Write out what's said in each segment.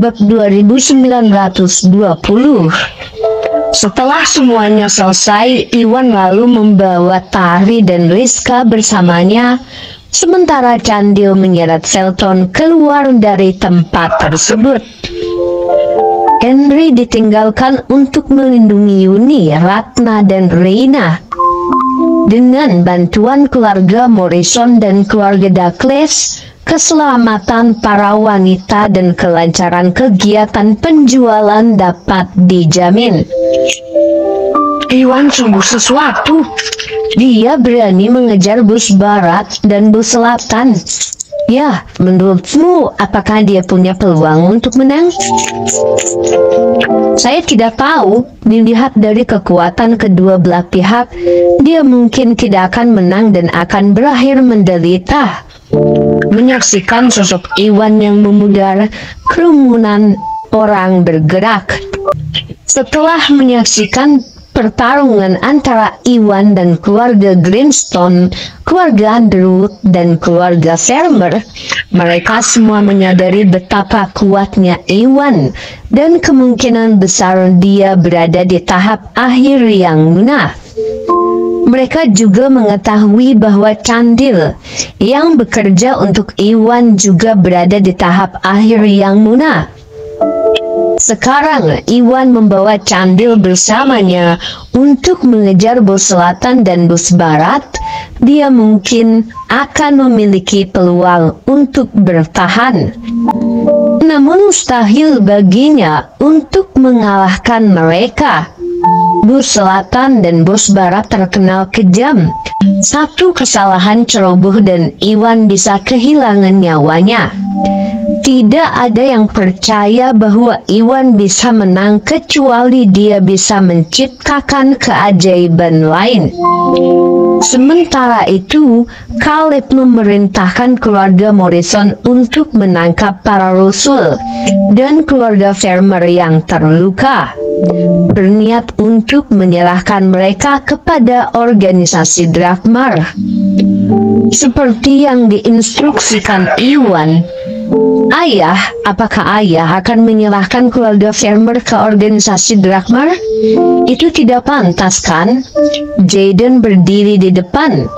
Bab 2920. Setelah semuanya selesai, Iwan lalu membawa Tari dan Rizka bersamanya, sementara Candil menyeret Selton keluar dari tempat tersebut. Henry ditinggalkan untuk melindungi Yuni, Ratna, dan Reina. Dengan bantuan keluarga Morrison dan keluarga Douglas, keselamatan para wanita dan kelancaran kegiatan penjualan dapat dijamin. Iwan sungguh sesuatu. Dia berani mengejar bus barat dan bus selatan. Ya, menurutmu apakah dia punya peluang untuk menang? Saya tidak tahu. Dilihat dari kekuatan kedua belah pihak, dia mungkin tidak akan menang dan akan berakhir menderita. Menyaksikan sosok Iwan yang memudar, kerumunan orang bergerak. Setelah menyaksikan pertarungan antara Iwan dan keluarga Greenstone, keluarga Underwood, dan keluarga Farmer, mereka semua menyadari betapa kuatnya Iwan dan kemungkinan besar dia berada di tahap akhir yang munaf. Mereka juga mengetahui bahwa Candil yang bekerja untuk Iwan juga berada di tahap akhir yang munaf. Sekarang Iwan membawa Candil bersamanya untuk mengejar bus selatan dan bus barat. Dia mungkin akan memiliki peluang untuk bertahan. Namun mustahil baginya untuk mengalahkan mereka. Bus selatan dan bus barat terkenal kejam. Satu kesalahan ceroboh dan Iwan bisa kehilangan nyawanya. Tidak ada yang percaya bahwa Iwan bisa menang kecuali dia bisa menciptakan keajaiban lain. Sementara itu, Caleb memerintahkan keluarga Morrison untuk menangkap para rasul dan keluarga Farmer yang terluka, berniat untuk menyerahkan mereka kepada organisasi Drakmar. Seperti yang diinstruksikan Iwan, apakah ayah akan menyerahkan keluarga Farmer ke organisasi Drakmar? Itu tidak pantas, kan? Jaden berdiri di depan.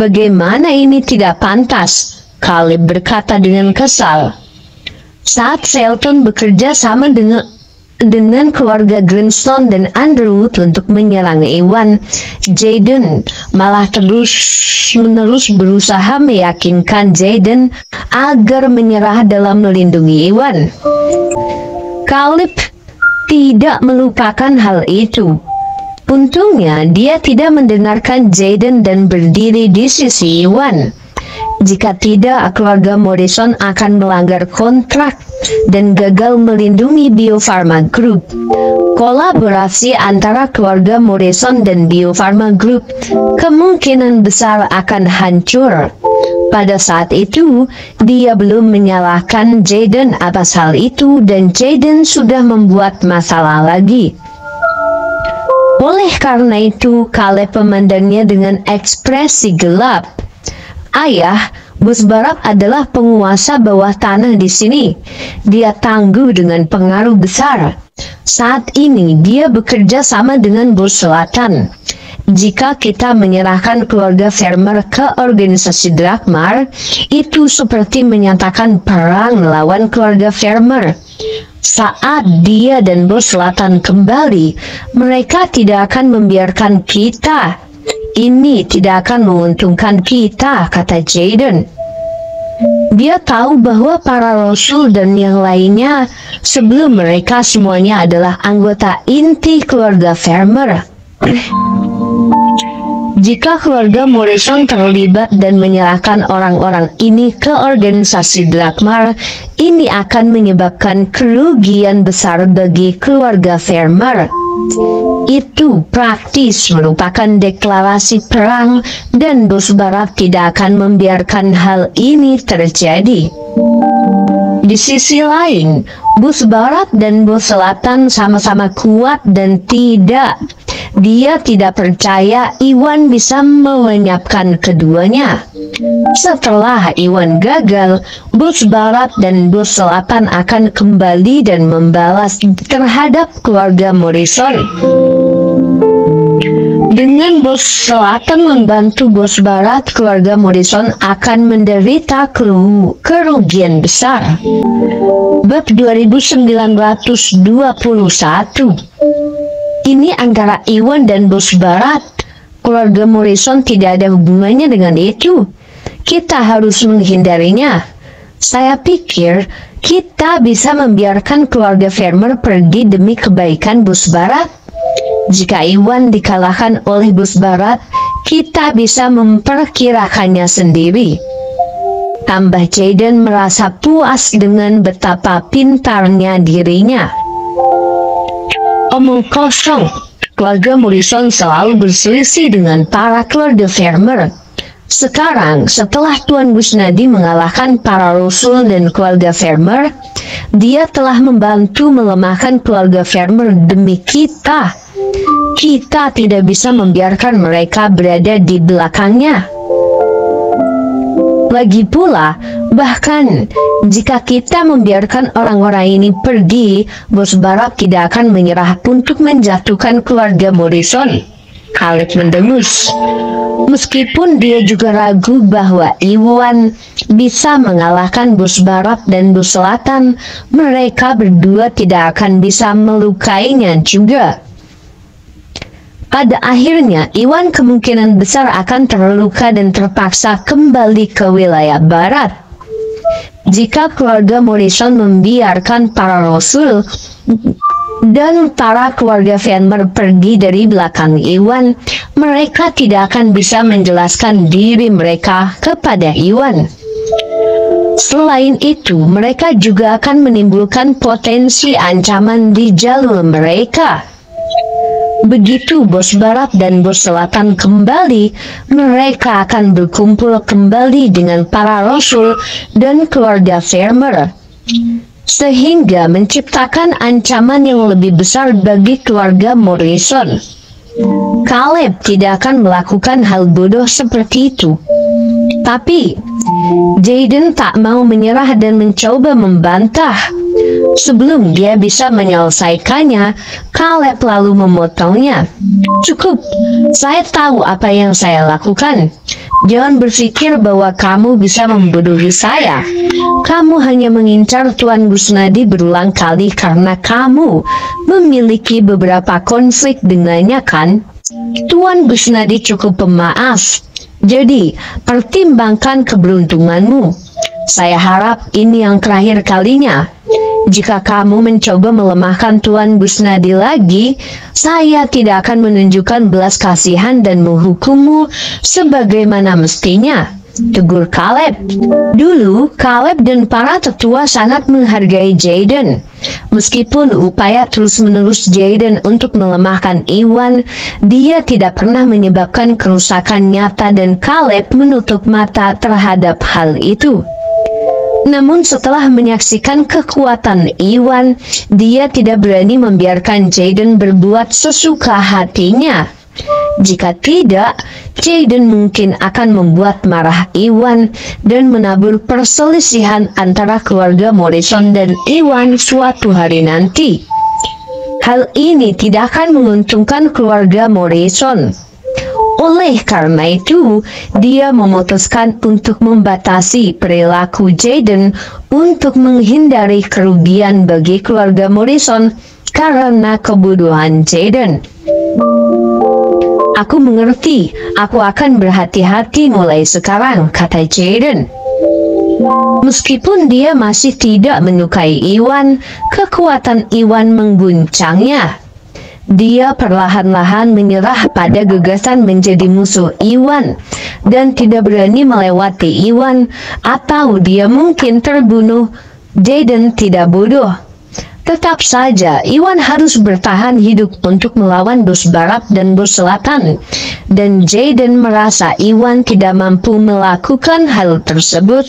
Bagaimana ini tidak pantas? Caleb berkata dengan kesal. Saat Selton bekerja sama dengan keluarga Greenstone dan Underwood untuk menyerang Iwan, Jaden malah terus-menerus berusaha meyakinkan Jaden agar menyerah dalam melindungi Iwan. Caleb tidak melupakan hal itu. Untungnya dia tidak mendengarkan Jaden dan berdiri di sisi Iwan. Jika tidak, keluarga Morrison akan melanggar kontrak dan gagal melindungi Bio Farma Group. Kolaborasi antara keluarga Morrison dan Bio Farma Group kemungkinan besar akan hancur. Pada saat itu, dia belum menyalahkan Jaden atas hal itu dan Jaden sudah membuat masalah lagi. Oleh karena itu, Caleb memandangnya dengan ekspresi gelap. Ayah, bus barat adalah penguasa bawah tanah di sini. Dia tangguh dengan pengaruh besar. Saat ini dia bekerja sama dengan bus selatan. Jika kita menyerahkan keluarga Farmer ke organisasi Drakmar, itu seperti menyatakan perang melawan keluarga Farmer. Saat dia dan bos selatan kembali, mereka tidak akan membiarkan kita. Ini tidak akan menguntungkan kita, kata Jaden. Dia tahu bahwa para rasul dan yang lainnya sebelum mereka semuanya adalah anggota inti keluarga Farmer. Jika keluarga Morrison terlibat dan menyerahkan orang-orang ini ke organisasi Drakmar, ini akan menyebabkan kerugian besar bagi keluarga Farmer. Itu praktis merupakan deklarasi perang dan bos barat tidak akan membiarkan hal ini terjadi. Di sisi lain, bos barat dan bos selatan sama-sama kuat dan tidak Dia tidak percaya Iwan bisa melenyapkan keduanya. Setelah Iwan gagal, bos barat dan bos selatan akan kembali dan membalas terhadap keluarga Morrison. Dengan bos selatan membantu bos barat, keluarga Morrison akan menderita kerugian besar. Bab 2921. Ini antara Iwan dan bos barat. Keluarga Morrison tidak ada hubungannya dengan itu. Kita harus menghindarinya. Saya pikir kita bisa membiarkan keluarga Farmer pergi demi kebaikan bos barat. Jika Iwan dikalahkan oleh bos barat, kita bisa memperkirakannya sendiri. Tambah Jayden merasa puas dengan betapa pintarnya dirinya. Omong kosong. Keluarga Morrison selalu berselisih dengan para keluarga Farmer. Sekarang, setelah Tuan Busnadi mengalahkan para rasul dan keluarga Farmer, dia telah membantu melemahkan keluarga Farmer demi kita. Kita tidak bisa membiarkan mereka berada di belakangnya. Lagi pula, bahkan jika kita membiarkan orang-orang ini pergi, bos barat tidak akan menyerah untuk menjatuhkan keluarga Morrison. Caleb mendengus. Meskipun dia juga ragu bahwa Iwan bisa mengalahkan bos barat dan bos selatan, mereka berdua tidak akan bisa melukainya juga. Pada akhirnya, Iwan kemungkinan besar akan terluka dan terpaksa kembali ke wilayah barat. Jika keluarga Morrison membiarkan para rasul dan para keluarga Farmer pergi dari belakang Iwan, mereka tidak akan bisa menjelaskan diri mereka kepada Iwan. Selain itu, mereka juga akan menimbulkan potensi ancaman di jalur mereka. Begitu bos barat dan bos selatan kembali, mereka akan berkumpul kembali dengan para rasul dan keluarga Farmer, sehingga menciptakan ancaman yang lebih besar bagi keluarga Morrison. Caleb tidak akan melakukan hal bodoh seperti itu. Tapi Jayden tak mau menyerah dan mencoba membantah. Sebelum dia bisa menyelesaikannya, Caleb lalu memotongnya. Cukup, saya tahu apa yang saya lakukan. Jangan berpikir bahwa kamu bisa membodohi saya. Kamu hanya mengincar Tuan Busnadi berulang kali karena kamu memiliki beberapa konflik dengannya, kan? Tuan Busnadi cukup pemaaf. Jadi, pertimbangkan keberuntunganmu. Saya harap ini yang terakhir kalinya. Jika kamu mencoba melemahkan Tuan Busnadi lagi, saya tidak akan menunjukkan belas kasihan dan menghukummu sebagaimana mestinya, tegur Caleb. Dulu, Caleb dan para tetua sangat menghargai Jayden. Meskipun upaya terus-menerus Jayden untuk melemahkan Iwan, dia tidak pernah menyebabkan kerusakan nyata dan Caleb menutup mata terhadap hal itu. Namun setelah menyaksikan kekuatan Iwan, dia tidak berani membiarkan Jayden berbuat sesuka hatinya. Jika tidak, Jayden mungkin akan membuat marah Iwan dan menabur perselisihan antara keluarga Morrison dan Iwan suatu hari nanti. Hal ini tidak akan menguntungkan keluarga Morrison. Oleh karena itu, dia memutuskan untuk membatasi perilaku Jayden untuk menghindari kerugian bagi keluarga Morrison karena kebodohan Jayden. Aku mengerti, aku akan berhati-hati mulai sekarang, kata Jayden. Meskipun dia masih tidak menyukai Iwan, kekuatan Iwan mengguncangnya. Dia perlahan-lahan menyerah pada gagasan menjadi musuh Iwan dan tidak berani melewati Iwan, atau dia mungkin terbunuh. Jayden tidak bodoh. Tetap saja, Iwan harus bertahan hidup untuk melawan bos barat dan bos selatan, dan Jayden merasa Iwan tidak mampu melakukan hal tersebut.